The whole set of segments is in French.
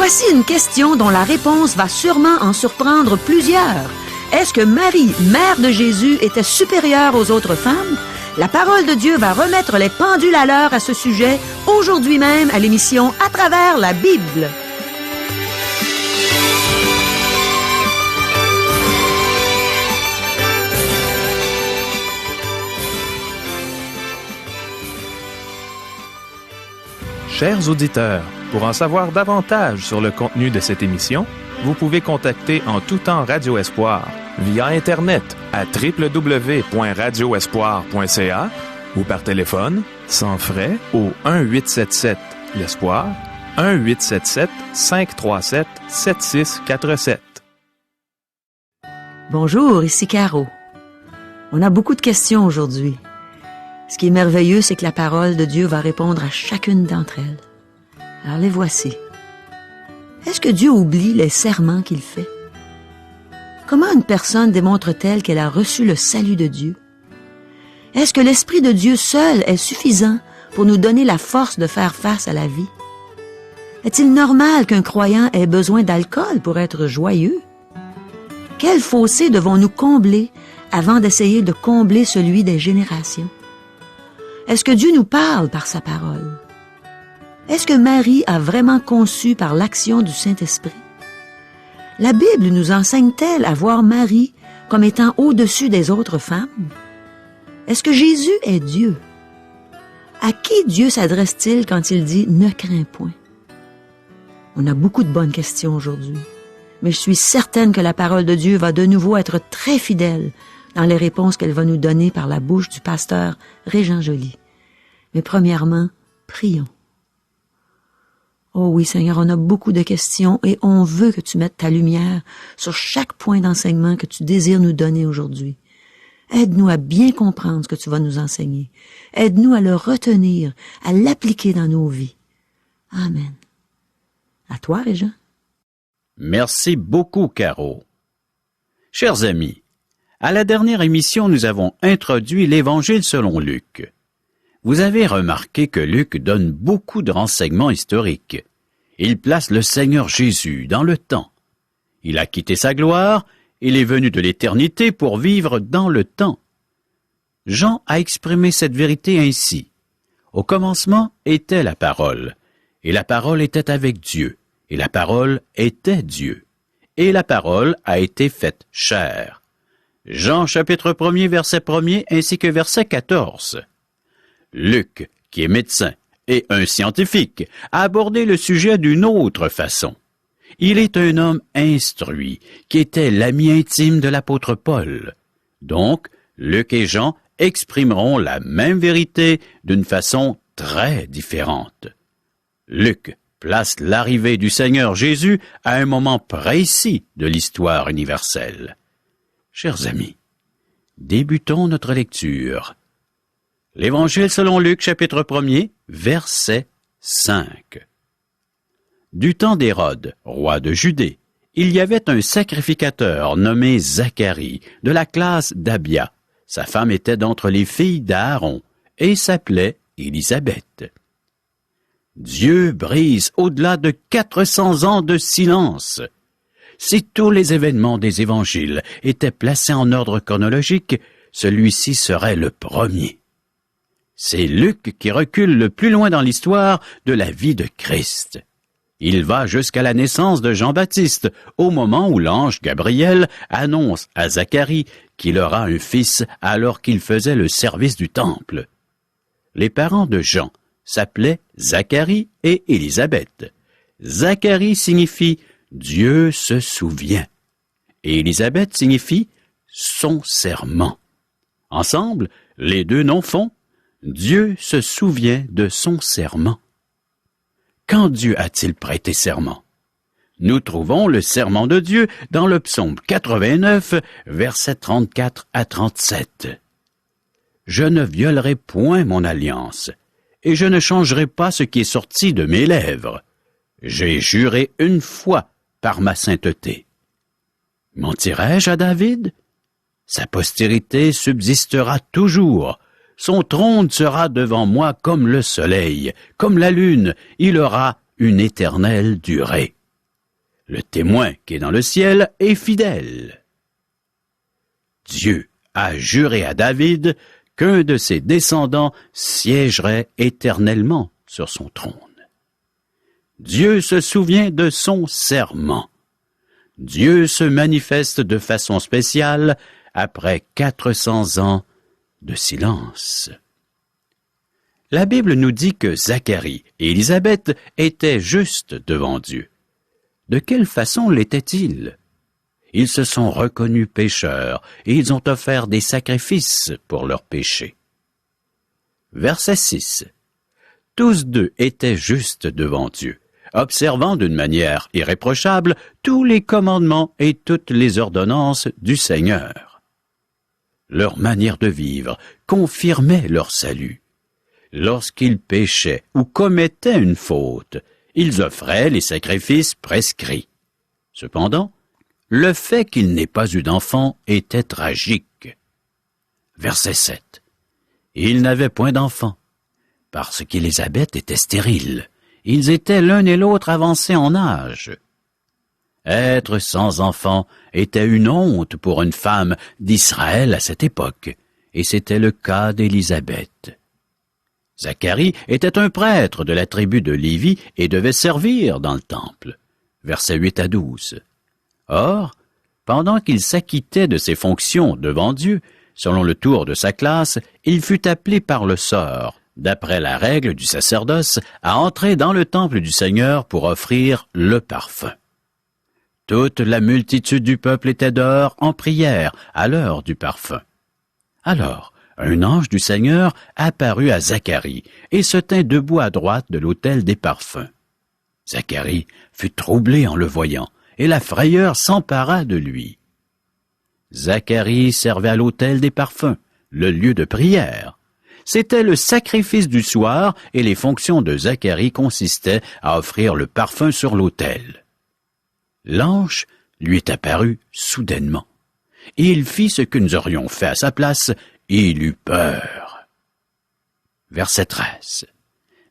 Voici une question dont la réponse va sûrement en surprendre plusieurs. Est-ce que Marie, mère de Jésus, était supérieure aux autres femmes? La parole de Dieu va remettre les pendules à l'heure à ce sujet, aujourd'hui même à l'émission À travers la Bible. Chers auditeurs, pour en savoir davantage sur le contenu de cette émission, vous pouvez contacter en tout temps Radio Espoir via Internet à www.radioespoir.ca ou par téléphone, sans frais, au 1-877-l'Espoir, 1-877-537-7647. Bonjour, ici Caro. On a beaucoup de questions aujourd'hui. Ce qui est merveilleux, c'est que la parole de Dieu va répondre à chacune d'entre elles. Alors les voici. Est-ce que Dieu oublie les serments qu'il fait? Comment une personne démontre-t-elle qu'elle a reçu le salut de Dieu? Est-ce que l'Esprit de Dieu seul est suffisant pour nous donner la force de faire face à la vie? Est-il normal qu'un croyant ait besoin d'alcool pour être joyeux? Quel fossé devons-nous combler avant d'essayer de combler celui des générations? Est-ce que Dieu nous parle par sa parole? Est-ce que Marie a vraiment conçu par l'action du Saint-Esprit? La Bible nous enseigne-t-elle à voir Marie comme étant au-dessus des autres femmes? Est-ce que Jésus est Dieu? À qui Dieu s'adresse-t-il quand il dit « Ne crains point » ? On a beaucoup de bonnes questions aujourd'hui, mais je suis certaine que la parole de Dieu va de nouveau être très fidèle dans les réponses qu'elle va nous donner par la bouche du pasteur Régent Joly. Mais premièrement, prions. Oh oui, Seigneur, on a beaucoup de questions et on veut que tu mettes ta lumière sur chaque point d'enseignement que tu désires nous donner aujourd'hui. Aide-nous à bien comprendre ce que tu vas nous enseigner. Aide-nous à le retenir, à l'appliquer dans nos vies. Amen. À toi, Régent. Merci beaucoup, Caro. Chers amis, à la dernière émission, nous avons introduit l'Évangile selon Luc. Vous avez remarqué que Luc donne beaucoup de renseignements historiques. Il place le Seigneur Jésus dans le temps. Il a quitté sa gloire, il est venu de l'éternité pour vivre dans le temps. Jean a exprimé cette vérité ainsi. Au commencement était la parole, et la parole était avec Dieu, et la parole était Dieu, et la parole a été faite chair. Jean chapitre 1er, verset 1er, ainsi que verset 14. Luc, qui est médecin et un scientifique, a abordé le sujet d'une autre façon. Il est un homme instruit, qui était l'ami intime de l'apôtre Paul. Donc, Luc et Jean exprimeront la même vérité d'une façon très différente. Luc place l'arrivée du Seigneur Jésus à un moment précis de l'histoire universelle. Chers amis, débutons notre lecture. L'Évangile selon Luc, chapitre 1er, verset 5. Du temps d'Hérode, roi de Judée, il y avait un sacrificateur nommé Zacharie, de la classe d'Abia. Sa femme était d'entre les filles d'Aaron et s'appelait Élisabeth. Dieu brise au-delà de 400 ans de silence. Si tous les événements des évangiles étaient placés en ordre chronologique, celui-ci serait le premier. C'est Luc qui recule le plus loin dans l'histoire de la vie de Christ. Il va jusqu'à la naissance de Jean-Baptiste, au moment où l'ange Gabriel annonce à Zacharie qu'il aura un fils alors qu'il faisait le service du temple. Les parents de Jean s'appelaient Zacharie et Élisabeth. Zacharie signifie « Dieu se souvient » et Élisabeth signifie « son serment ». Ensemble, les deux noms font « Dieu se souvient de son serment ». Quand Dieu a-t-il prêté serment? Nous trouvons le serment de Dieu dans le psaume 89, versets 34 à 37. « Je ne violerai point mon alliance, et je ne changerai pas ce qui est sorti de mes lèvres. J'ai juré une fois par ma sainteté. Mentirai-je à David? Sa postérité subsistera toujours. Son trône sera devant moi comme le soleil, comme la lune, il aura une éternelle durée. Le témoin qui est dans le ciel est fidèle. Dieu a juré à David qu'un de ses descendants siégerait éternellement sur son trône. Dieu se souvient de son serment. Dieu se manifeste de façon spéciale après 400 ans de silence. La Bible nous dit que Zacharie et Élisabeth étaient justes devant Dieu. De quelle façon l'étaient-ils? Ils se sont reconnus pécheurs et ils ont offert des sacrifices pour leurs péchés. Verset 6. Tous deux étaient justes devant Dieu, observant d'une manière irréprochable tous les commandements et toutes les ordonnances du Seigneur. Leur manière de vivre confirmait leur salut. Lorsqu'ils péchaient ou commettaient une faute, ils offraient les sacrifices prescrits. Cependant, le fait qu'il n'ait pas eu d'enfant était tragique. Verset 7. Ils n'avaient point d'enfant, parce qu'Élisabeth était stérile. Ils étaient l'un et l'autre avancés en âge. Être sans enfant était une honte pour une femme d'Israël à cette époque, et c'était le cas d'Élisabeth. Zacharie était un prêtre de la tribu de Lévi et devait servir dans le temple. Versets 8 à 12. Or, pendant qu'il s'acquittait de ses fonctions devant Dieu, selon le tour de sa classe, il fut appelé par le sort, d'après la règle du sacerdoce, à entrer dans le temple du Seigneur pour offrir le parfum. Toute la multitude du peuple était dehors en prière à l'heure du parfum. Alors, un ange du Seigneur apparut à Zacharie et se tint debout à droite de l'autel des parfums. Zacharie fut troublé en le voyant, et la frayeur s'empara de lui. Zacharie servait à l'autel des parfums, le lieu de prière. C'était le sacrifice du soir et les fonctions de Zacharie consistaient à offrir le parfum sur l'autel. L'ange lui est apparu soudainement. Il fit ce que nous aurions fait à sa place, et il eut peur. Verset 13.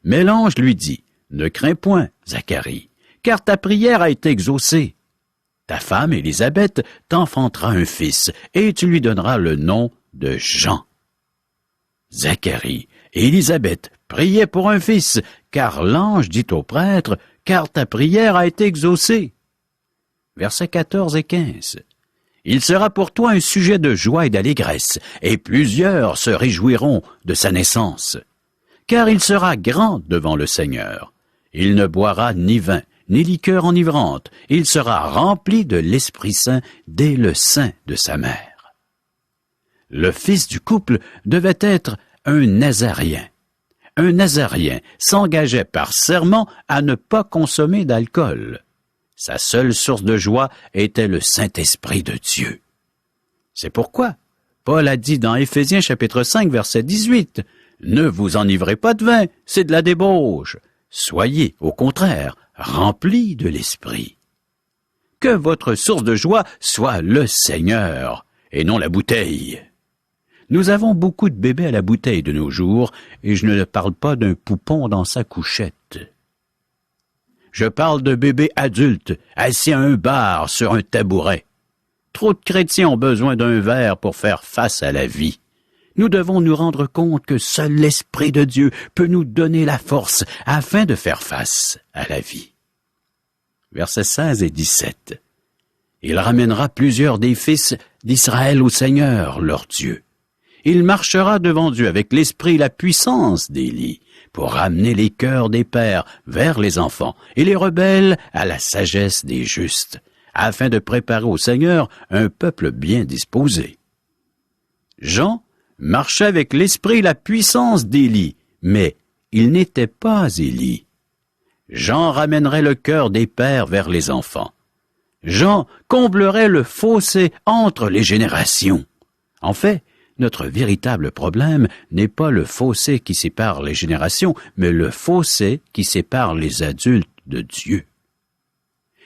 Mais l'ange lui dit, « Ne crains point, Zacharie, car ta prière a été exaucée. Ta femme, Élisabeth, t'enfantera un fils, et tu lui donneras le nom de Jean. » Zacharie et Élisabeth priaient pour un fils, car l'ange dit au prêtre, « Car ta prière a été exaucée. » Versets 14 et 15. Il sera pour toi un sujet de joie et d'allégresse, et plusieurs se réjouiront de sa naissance. Car il sera grand devant le Seigneur. Il ne boira ni vin, ni liqueur enivrante. Il sera rempli de l'Esprit Saint dès le sein de sa mère. Le fils du couple devait être un Nazaréen. Un Nazaréen s'engageait par serment à ne pas consommer d'alcool. Sa seule source de joie était le Saint-Esprit de Dieu. C'est pourquoi Paul a dit dans Éphésiens chapitre 5, verset 18, « Ne vous enivrez pas de vin, c'est de la débauche. Soyez, au contraire, remplis de l'Esprit. » Que votre source de joie soit le Seigneur, et non la bouteille. Nous avons beaucoup de bébés à la bouteille de nos jours, et je ne parle pas d'un poupon dans sa couchette. Je parle de bébés adultes, assis à un bar sur un tabouret. Trop de chrétiens ont besoin d'un verre pour faire face à la vie. Nous devons nous rendre compte que seul l'Esprit de Dieu peut nous donner la force afin de faire face à la vie. Versets 16 et 17. Il ramènera plusieurs des fils d'Israël au Seigneur, leur Dieu. Il marchera devant Dieu avec l'esprit et la puissance d'Élie, pour ramener les cœurs des pères vers les enfants et les rebelles à la sagesse des justes, afin de préparer au Seigneur un peuple bien disposé. Jean marchait avec l'esprit et la puissance d'Élie, mais il n'était pas Élie. Jean ramènerait le cœur des pères vers les enfants. Jean comblerait le fossé entre les générations. En fait, notre véritable problème n'est pas le fossé qui sépare les générations, mais le fossé qui sépare les adultes de Dieu.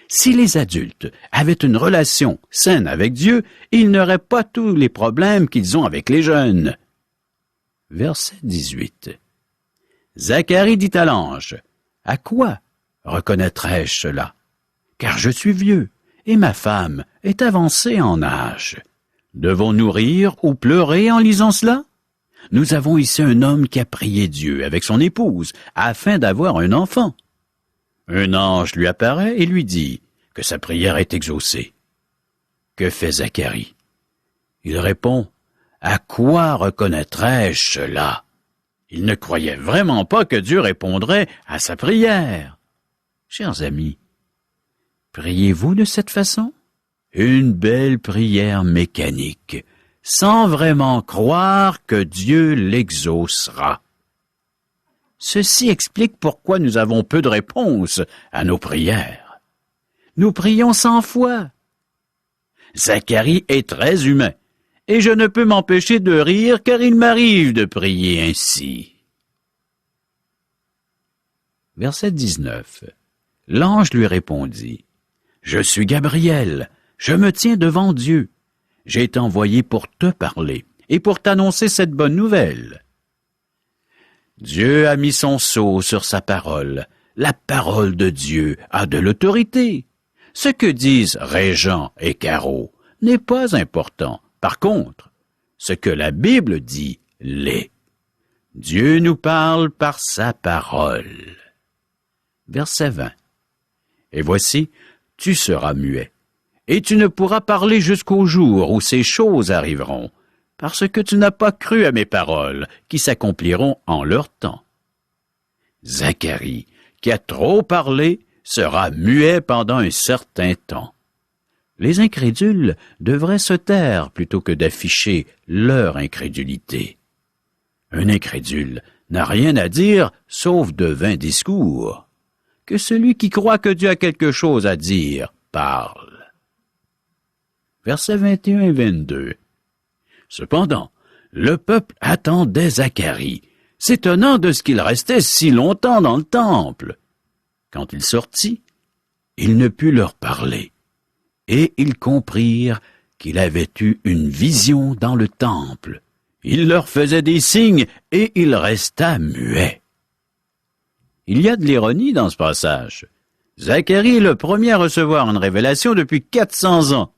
Si les adultes avaient une relation saine avec Dieu, ils n'auraient pas tous les problèmes qu'ils ont avec les jeunes. Verset 18. Zacharie dit à l'ange, « À quoi reconnaîtrai-je cela? car je suis vieux, et ma femme est avancée en âge. Devons-nous rire ou pleurer en lisant cela? Nous avons ici un homme qui a prié Dieu avec son épouse, afin d'avoir un enfant. Un ange lui apparaît et lui dit que sa prière est exaucée. Que fait Zacharie? Il répond, « À quoi reconnaîtrais-je cela? » Il ne croyait vraiment pas que Dieu répondrait à sa prière. Chers amis, priez-vous de cette façon? Une belle prière mécanique, sans vraiment croire que Dieu l'exaucera. Ceci explique pourquoi nous avons peu de réponses à nos prières. Nous prions sans foi. Zacharie est très humain, et je ne peux m'empêcher de rire car il m'arrive de prier ainsi. Verset 19. L'ange lui répondit, « Je suis Gabriel, je me tiens devant Dieu. J'ai été envoyé pour te parler et pour t'annoncer cette bonne nouvelle. » Dieu a mis son sceau sur sa parole. La parole de Dieu a de l'autorité. Ce que disent Régent et Caro n'est pas important. Par contre, ce que la Bible dit l'est. Dieu nous parle par sa parole. Verset 20. Et voici, tu seras muet, et tu ne pourras parler jusqu'au jour où ces choses arriveront, parce que tu n'as pas cru à mes paroles, qui s'accompliront en leur temps. Zacharie, qui a trop parlé, sera muet pendant un certain temps. Les incrédules devraient se taire plutôt que d'afficher leur incrédulité. Un incrédule n'a rien à dire sauf de vains discours. Que celui qui croit que Dieu a quelque chose à dire parle. Versets 21 et 22. Cependant, le peuple attendait Zacharie, s'étonnant de ce qu'il restait si longtemps dans le temple. Quand il sortit, il ne put leur parler, et ils comprirent qu'il avait eu une vision dans le temple. Il leur faisait des signes, et il resta muet. Il y a de l'ironie dans ce passage. Zacharie est le premier à recevoir une révélation depuis 400 ans.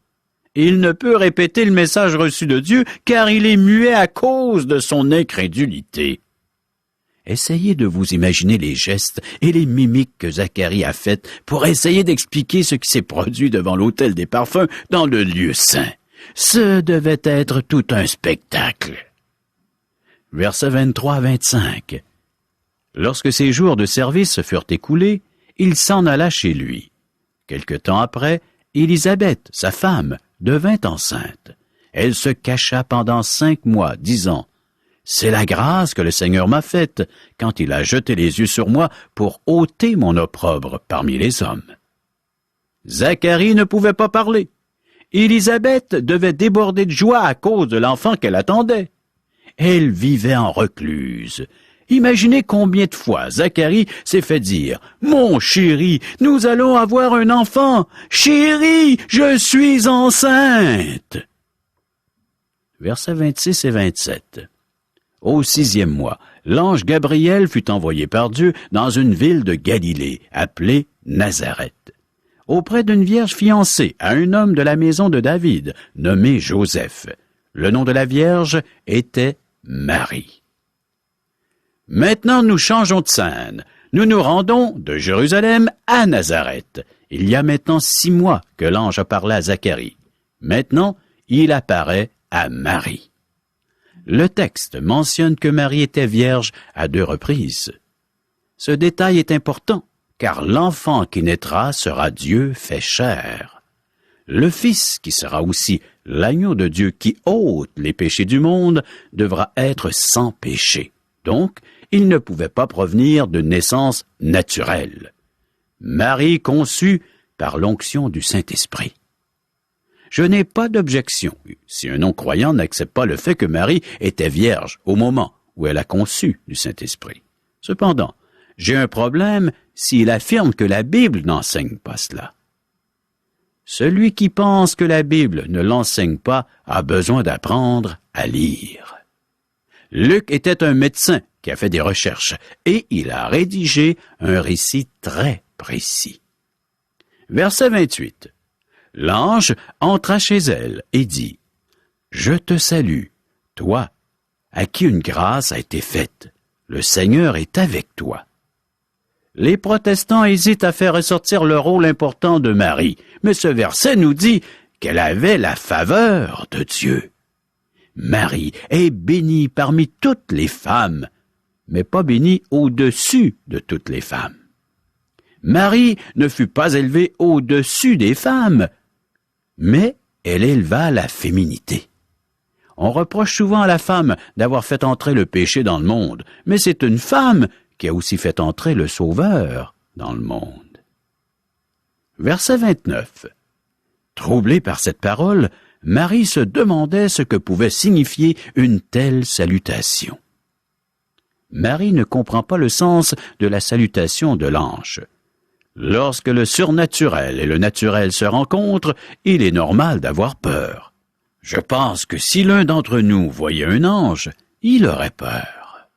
Il ne peut répéter le message reçu de Dieu car il est muet à cause de son incrédulité. Essayez de vous imaginer les gestes et les mimiques que Zacharie a faites pour essayer d'expliquer ce qui s'est produit devant l'autel des parfums dans le lieu saint. Ce devait être tout un spectacle. Versets 23 à 25. Lorsque ses jours de service furent écoulés, il s'en alla chez lui. Quelque temps après, Élisabeth, sa femme, devint enceinte. Elle se cacha pendant 5 mois, disant, « C'est la grâce que le Seigneur m'a faite quand il a jeté les yeux sur moi pour ôter mon opprobre parmi les hommes. » Zacharie ne pouvait pas parler. Élisabeth devait déborder de joie à cause de l'enfant qu'elle attendait. Elle vivait en recluse. Imaginez combien de fois Zacharie s'est fait dire « Mon chéri, nous allons avoir un enfant! Chéri, je suis enceinte! » Versets 26 et 27. Au 6e mois, l'ange Gabriel fut envoyé par Dieu dans une ville de Galilée, appelée Nazareth, auprès d'une vierge fiancée à un homme de la maison de David, nommé Joseph. Le nom de la vierge était Marie. Maintenant, nous changeons de scène. Nous nous rendons de Jérusalem à Nazareth. Il y a maintenant 6 mois que l'ange a parlé à Zacharie. Maintenant, il apparaît à Marie. Le texte mentionne que Marie était vierge à 2 reprises. Ce détail est important, car l'enfant qui naîtra sera Dieu fait chair. Le Fils, qui sera aussi l'agneau de Dieu qui ôte les péchés du monde, devra être sans péché. Donc, il ne pouvait pas provenir de naissance naturelle. Marie conçue par l'onction du Saint-Esprit. Je n'ai pas d'objection si un non-croyant n'accepte pas le fait que Marie était vierge au moment où elle a conçu du Saint-Esprit. Cependant, j'ai un problème s'il affirme que la Bible n'enseigne pas cela. Celui qui pense que la Bible ne l'enseigne pas a besoin d'apprendre à lire. Luc était un médecin qui a fait des recherches et il a rédigé un récit très précis. Verset 28. L'ange entra chez elle et dit, « Je te salue, toi, à qui une grâce a été faite. Le Seigneur est avec toi. » Les protestants hésitent à faire ressortir le rôle important de Marie, mais ce verset nous dit qu'elle avait la faveur de Dieu. Marie est bénie parmi toutes les femmes, mais pas bénie au-dessus de toutes les femmes. Marie ne fut pas élevée au-dessus des femmes, mais elle éleva la féminité. On reproche souvent à la femme d'avoir fait entrer le péché dans le monde, mais c'est une femme qui a aussi fait entrer le Sauveur dans le monde. Verset 29. Troublée par cette parole, Marie se demandait ce que pouvait signifier une telle salutation. Marie ne comprend pas le sens de la salutation de l'ange. Lorsque le surnaturel et le naturel se rencontrent, il est normal d'avoir peur. Je pense que si l'un d'entre nous voyait un ange, il aurait peur.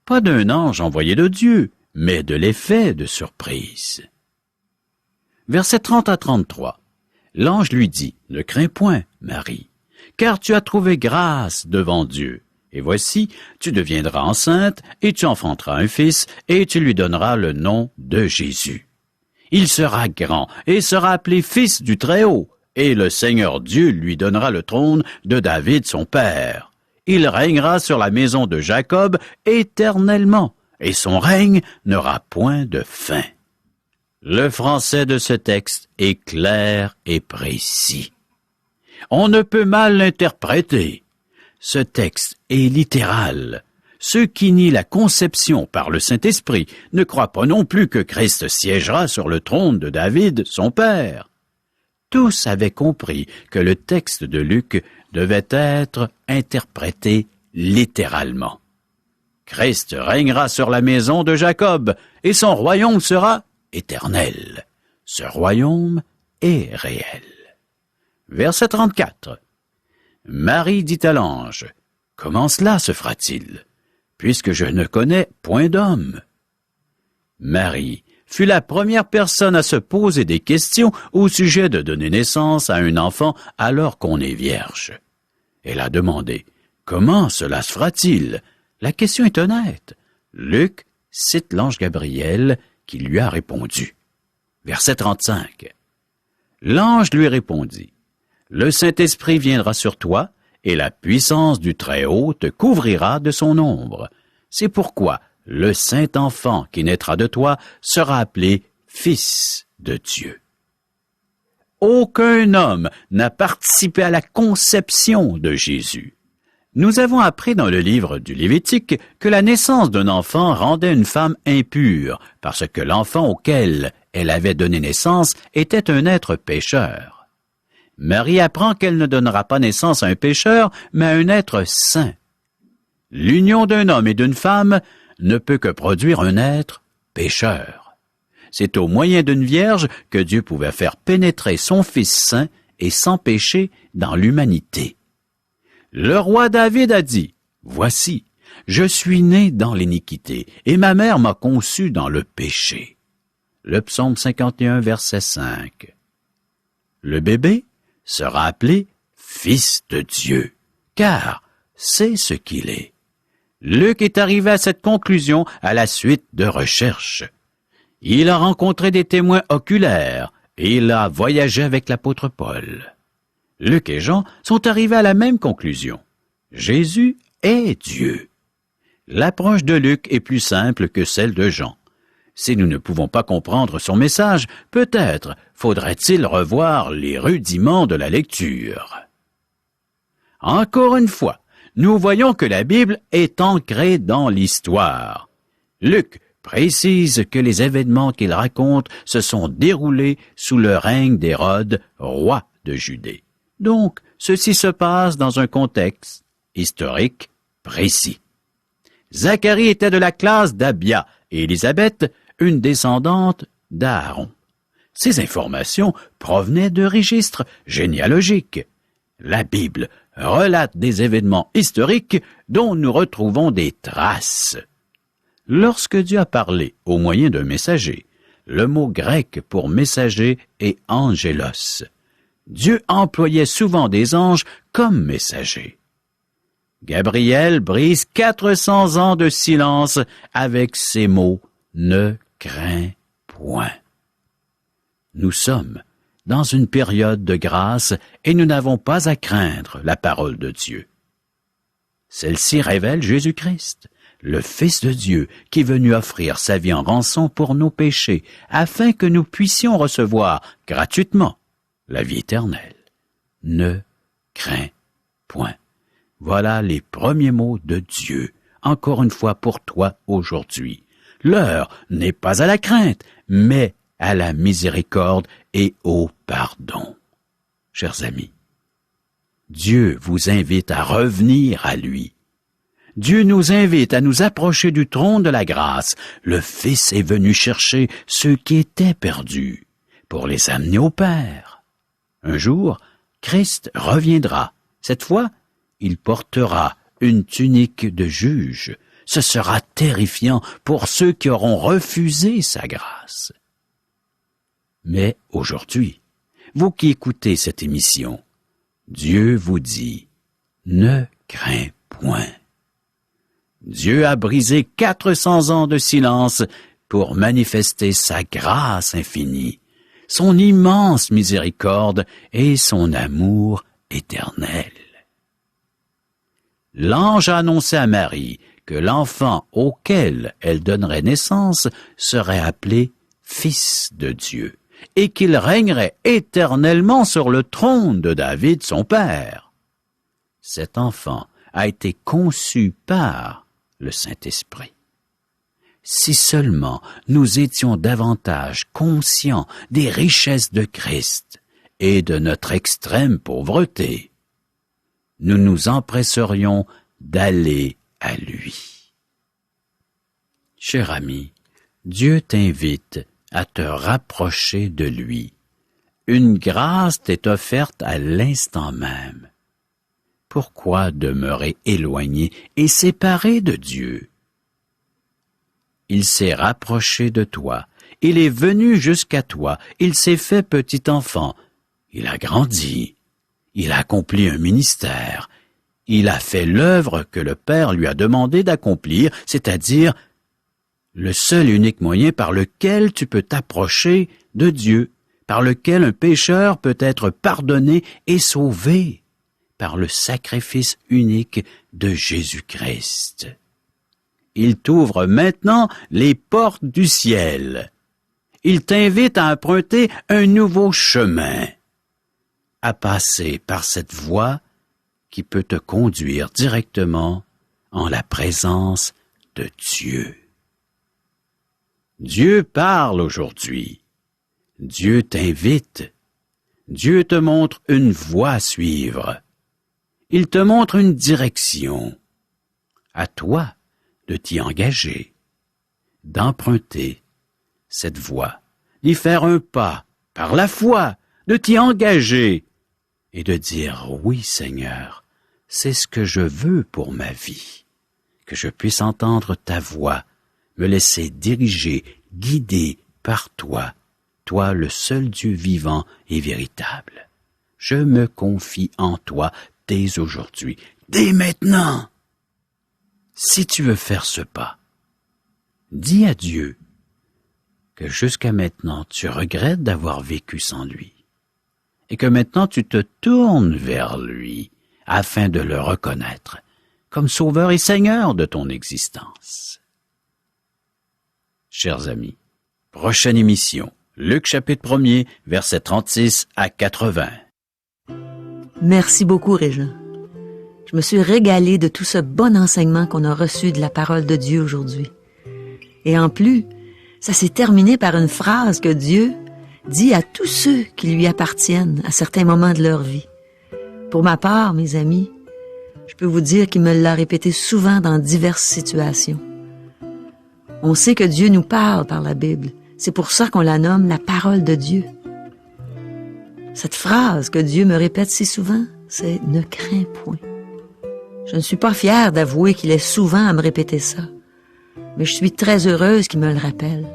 Pas d'un ange envoyé de Dieu, mais de l'effet de surprise. Versets 30 à 33. L'ange lui dit, « Ne crains point, Marie, car tu as trouvé grâce devant Dieu. Et voici, tu deviendras enceinte, et tu enfanteras un fils, et tu lui donneras le nom de Jésus. Il sera grand, et sera appelé Fils du Très-Haut, et le Seigneur Dieu lui donnera le trône de David son père. Il régnera sur la maison de Jacob éternellement, et son règne n'aura point de fin. » Le français de ce texte est clair et précis. On ne peut mal l'interpréter. Ce texte est littéral. Ceux qui nient la conception par le Saint-Esprit ne croient pas non plus que Christ siégera sur le trône de David, son père. Tous avaient compris que le texte de Luc devait être interprété littéralement. Christ régnera sur la maison de Jacob, et son royaume sera éternel. Ce royaume est réel. Verset 34. Marie dit à l'ange, « Comment cela se fera-t-il, puisque je ne connais point d'homme? » Marie fut la première personne à se poser des questions au sujet de donner naissance à un enfant alors qu'on est vierge. Elle a demandé, « Comment cela se fera-t-il? » La question est honnête. Luc cite l'ange Gabriel qui lui a répondu. Verset 35. L'ange lui répondit, « Le Saint-Esprit viendra sur toi, et la puissance du Très-Haut te couvrira de son ombre. C'est pourquoi le Saint-Enfant qui naîtra de toi sera appelé Fils de Dieu. » Aucun homme n'a participé à la conception de Jésus. Nous avons appris dans le livre du Lévitique que la naissance d'un enfant rendait une femme impure, parce que l'enfant auquel elle avait donné naissance était un être pécheur. Marie apprend qu'elle ne donnera pas naissance à un pécheur, mais à un être saint. L'union d'un homme et d'une femme ne peut que produire un être pécheur. C'est au moyen d'une vierge que Dieu pouvait faire pénétrer son Fils saint et sans péché dans l'humanité. Le roi David a dit, « Voici, je suis né dans l'iniquité, et ma mère m'a conçu dans le péché. » Le psaume 51, verset 5. Le bébé sera appelé Fils de Dieu, car c'est ce qu'il est. Luc est arrivé à cette conclusion à la suite de recherches. Il a rencontré des témoins oculaires et il a voyagé avec l'apôtre Paul. Luc et Jean sont arrivés à la même conclusion. Jésus est Dieu. L'approche de Luc est plus simple que celle de Jean. Si nous ne pouvons pas comprendre son message, peut-être faudrait-il revoir les rudiments de la lecture. Encore une fois, nous voyons que la Bible est ancrée dans l'histoire. Luc précise que les événements qu'il raconte se sont déroulés sous le règne d'Hérode, roi de Judée. Donc, ceci se passe dans un contexte historique précis. Zacharie était de la classe d'Abia et Élisabeth, une descendante d'Aaron. Ces informations provenaient de registres généalogiques. La Bible relate des événements historiques dont nous retrouvons des traces. Lorsque Dieu a parlé au moyen d'un messager, le mot grec pour messager est angelos. Dieu employait souvent des anges comme messagers. Gabriel brise 400 ans de silence avec ces mots « Ne crains point ». Nous sommes dans une période de grâce et nous n'avons pas à craindre la parole de Dieu. Celle-ci révèle Jésus-Christ, le Fils de Dieu, qui est venu offrir sa vie en rançon pour nos péchés, afin que nous puissions recevoir gratuitement la vie éternelle. Ne crains point. Voilà les premiers mots de Dieu, encore une fois pour toi aujourd'hui. L'heure n'est pas à la crainte, mais à la miséricorde et au pardon. Chers amis, Dieu vous invite à revenir à lui. Dieu nous invite à nous approcher du trône de la grâce. Le Fils est venu chercher ceux qui étaient perdus pour les amener au Père. Un jour, Christ reviendra. Cette fois, il portera une tunique de juge. Ce sera terrifiant pour ceux qui auront refusé sa grâce. Mais aujourd'hui, vous qui écoutez cette émission, Dieu vous dit, ne crains point. Dieu a brisé 400 ans de silence pour manifester sa grâce infinie, son immense miséricorde et son amour éternel. L'ange a annoncé à Marie que l'enfant auquel elle donnerait naissance serait appelé Fils de Dieu et qu'il régnerait éternellement sur le trône de David, son père. Cet enfant a été conçu par le Saint-Esprit. Si seulement nous étions davantage conscients des richesses de Christ et de notre extrême pauvreté, nous nous empresserions d'aller à lui. Cher ami, Dieu t'invite à te rapprocher de lui. Une grâce t'est offerte à l'instant même. Pourquoi demeurer éloigné et séparé de Dieu? Il s'est rapproché de toi, il est venu jusqu'à toi, il s'est fait petit enfant, il a grandi, il a accompli un ministère, il a fait l'œuvre que le Père lui a demandé d'accomplir, c'est-à-dire le seul et unique moyen par lequel tu peux t'approcher de Dieu, par lequel un pécheur peut être pardonné et sauvé, par le sacrifice unique de Jésus-Christ. Il t'ouvre maintenant les portes du ciel. Il t'invite à emprunter un nouveau chemin, à passer par cette voie qui peut te conduire directement en la présence de Dieu. Dieu parle aujourd'hui. Dieu t'invite. Dieu te montre une voie à suivre. Il te montre une direction. À toi de t'y engager, d'emprunter cette voie, d'y faire un pas par la foi, de t'y engager et de dire « Oui, Seigneur, c'est ce que je veux pour ma vie, que je puisse entendre ta voix, me laisser diriger, guider par toi, toi le seul Dieu vivant et véritable. Je me confie en toi dès aujourd'hui, dès maintenant. » Si tu veux faire ce pas, dis à Dieu que jusqu'à maintenant tu regrettes d'avoir vécu sans lui et que maintenant tu te tournes vers lui afin de le reconnaître comme Sauveur et Seigneur de ton existence. Chers amis, prochaine émission, Luc chapitre 1er, versets 36 à 80. Merci beaucoup, Régent. Je me suis régalée de tout ce bon enseignement qu'on a reçu de la parole de Dieu aujourd'hui. Et en plus, ça s'est terminé par une phrase que Dieu dit à tous ceux qui lui appartiennent à certains moments de leur vie. Pour ma part, mes amis, je peux vous dire qu'il me l'a répété souvent dans diverses situations. On sait que Dieu nous parle par la Bible. C'est pour ça qu'on la nomme la parole de Dieu. Cette phrase que Dieu me répète si souvent, c'est « Ne crains point ». Je ne suis pas fière d'avouer qu'il est souvent à me répéter ça, mais je suis très heureuse qu'il me le rappelle.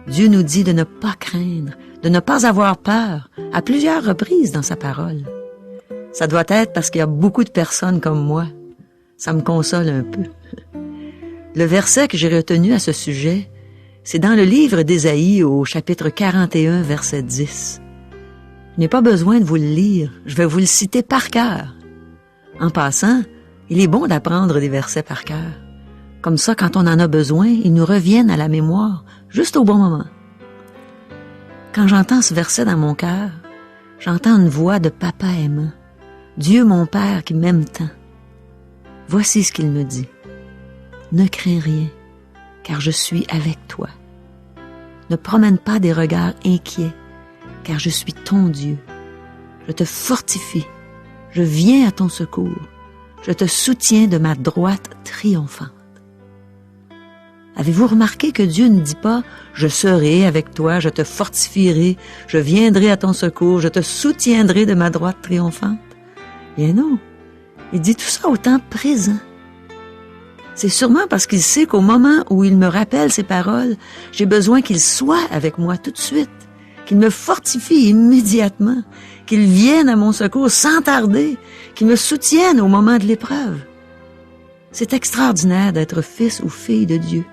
Dieu nous dit de ne pas craindre, de ne pas avoir peur, à plusieurs reprises dans sa parole. Ça doit être parce qu'il y a beaucoup de personnes comme moi. Ça me console un peu. Le verset que j'ai retenu à ce sujet, c'est dans le livre d'Ésaïe au chapitre 41, verset 10. Je n'ai pas besoin de vous le lire, je vais vous le citer par cœur. En passant, il est bon d'apprendre des versets par cœur. Comme ça, quand on en a besoin, ils nous reviennent à la mémoire, juste au bon moment. Quand j'entends ce verset dans mon cœur, j'entends une voix de papa aimant, Dieu mon Père qui m'aime tant. Voici ce qu'il me dit. Ne crains rien, car je suis avec toi. Ne promène pas des regards inquiets, car je suis ton Dieu. Je te fortifie, je viens à ton secours, je te soutiens de ma droite triomphante. Avez-vous remarqué que Dieu ne dit pas « Je serai avec toi, je te fortifierai, je viendrai à ton secours, je te soutiendrai de ma droite triomphante ». Bien non, il dit tout ça au temps présent. C'est sûrement parce qu'il sait qu'au moment où il me rappelle ces paroles, j'ai besoin qu'il soit avec moi tout de suite, qu'il me fortifie immédiatement, qu'il vienne à mon secours sans tarder, qu'il me soutienne au moment de l'épreuve. C'est extraordinaire d'être fils ou fille de Dieu,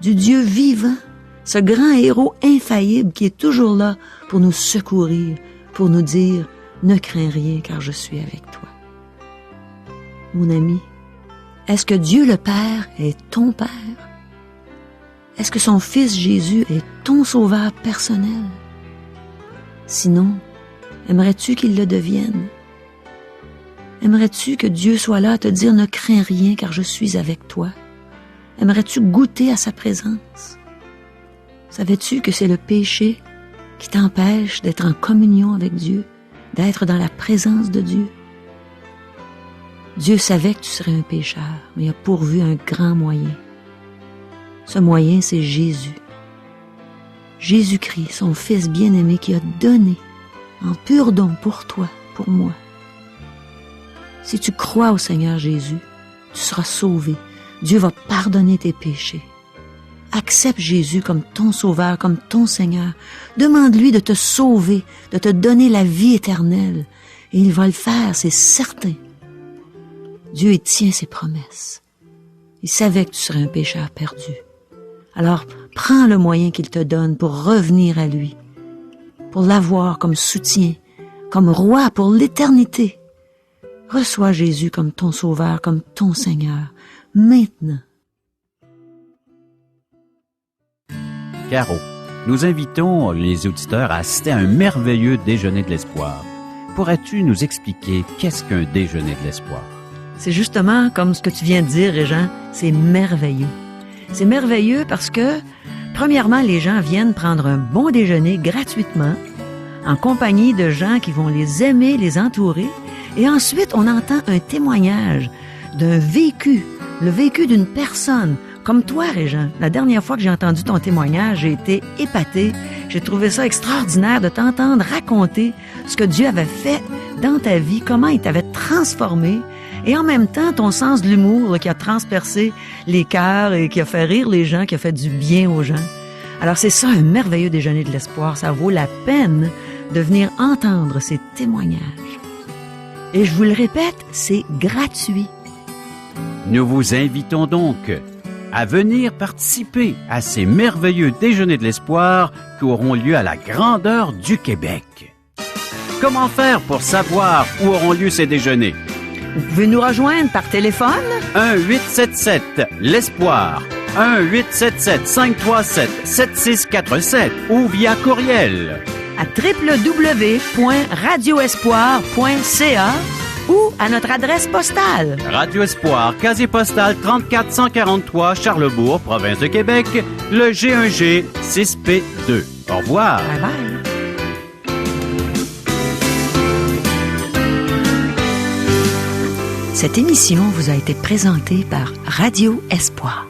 du Dieu vivant, ce grand héros infaillible qui est toujours là pour nous secourir, pour nous dire « Ne crains rien car je suis avec toi ». Mon ami, est-ce que Dieu le Père est ton Père? Est-ce que son Fils Jésus est ton sauveur personnel? Sinon, aimerais-tu qu'il le devienne? Aimerais-tu que Dieu soit là à te dire « Ne crains rien car je suis avec toi » ? Aimerais-tu goûter à sa présence? Savais-tu que c'est le péché qui t'empêche d'être en communion avec Dieu, d'être dans la présence de Dieu? Dieu savait que tu serais un pécheur, mais il a pourvu un grand moyen. Ce moyen, c'est Jésus. Jésus-Christ, son Fils bien-aimé qui a donné en pur don pour toi, pour moi. Si tu crois au Seigneur Jésus, tu seras sauvé. Dieu va pardonner tes péchés. Accepte Jésus comme ton sauveur, comme ton Seigneur. Demande-lui de te sauver, de te donner la vie éternelle. Et il va le faire, c'est certain. Dieu y tient ses promesses. Il savait que tu serais un pécheur perdu. Alors, prends le moyen qu'il te donne pour revenir à lui, pour l'avoir comme soutien, comme roi pour l'éternité. Reçois Jésus comme ton sauveur, comme ton Seigneur, maintenant. Caro, nous invitons les auditeurs à assister à un merveilleux déjeuner de l'espoir. Pourrais-tu nous expliquer qu'est-ce qu'un déjeuner de l'espoir? C'est justement comme ce que tu viens de dire, Régent, c'est merveilleux. C'est merveilleux parce que, premièrement, les gens viennent prendre un bon déjeuner gratuitement, en compagnie de gens qui vont les aimer, les entourer, et ensuite, on entend un témoignage d'un vécu, le vécu d'une personne, comme toi, Régent. La dernière fois que j'ai entendu ton témoignage, j'ai été épatée. J'ai trouvé ça extraordinaire de t'entendre raconter ce que Dieu avait fait dans ta vie, comment il t'avait transformé, et en même temps, ton sens de l'humour là, qui a transpercé les cœurs et qui a fait rire les gens, qui a fait du bien aux gens. Alors c'est ça, un merveilleux déjeuner de l'espoir. Ça vaut la peine de venir entendre ces témoignages. Et je vous le répète, c'est gratuit. Nous vous invitons donc à venir participer à ces merveilleux déjeuners de l'espoir qui auront lieu à la grandeur du Québec. Comment faire pour savoir où auront lieu ces déjeuners? Vous pouvez nous rejoindre par téléphone 1-877-L'Espoir, 1-877-537-7647 ou via courriel à www.radioespoir.ca ou à notre adresse postale. Radio Espoir, casier postal 34 Charlebourg, province de Québec, le G1G 6P2. Au revoir. Bye bye. Cette émission vous a été présentée par Radio Espoir.